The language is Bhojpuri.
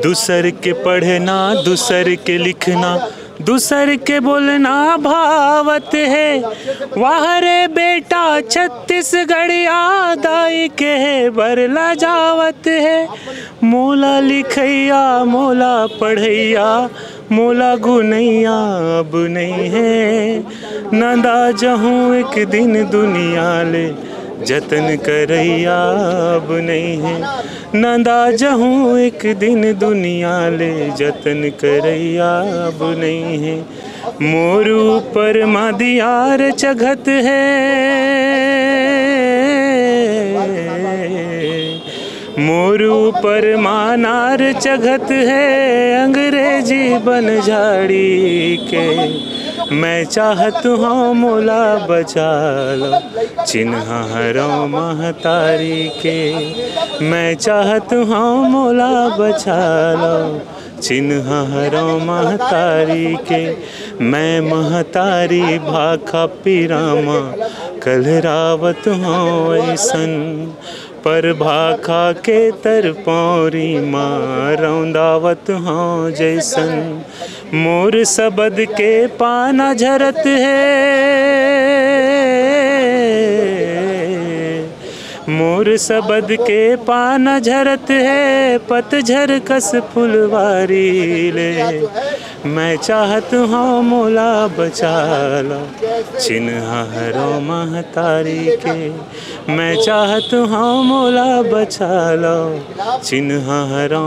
दूसर के पढ़ना दूसर के लिखना दूसर के बोलना भावत है। वाह रे बेटा छत्तीसगढ़िया दाई के बरला जावत है। मोला लिखैया मोला पढ़ैया मोला गुनैया अब नहीं है। नंदा जहूँ एक दिन दुनिया ले जतन करैया अब नहीं है। नंदा जहूँ एक दिन दुनिया ले जतन करैया अब नहीं है। मोर ऊपर मादियार चघत है। मोर ऊपर मानार चघत है। अंग्रेजी बन झाड़ी के मैं चाहत हूँ मोला बचा लो चिन्ह हरो महतारी के। मैं चाहत हूँ मोला बचा लो चिन्ह हरो महतारी के। मैं महतारी भाखा पिरामा कलरावत हूँ ऐसन पर भाखा के तर पौरी माँ रौंदावत हूँ जैसन। मोर सबद के पाना झरत है। मोर सबद के पाना झरत है। पतझर कस फुलवारी ले मैं चाहत हूँ मोला बचा लो चिन्ह हरो महतारी के। मैं चाहत हूँ मोला बचा लो चिन्ह हरो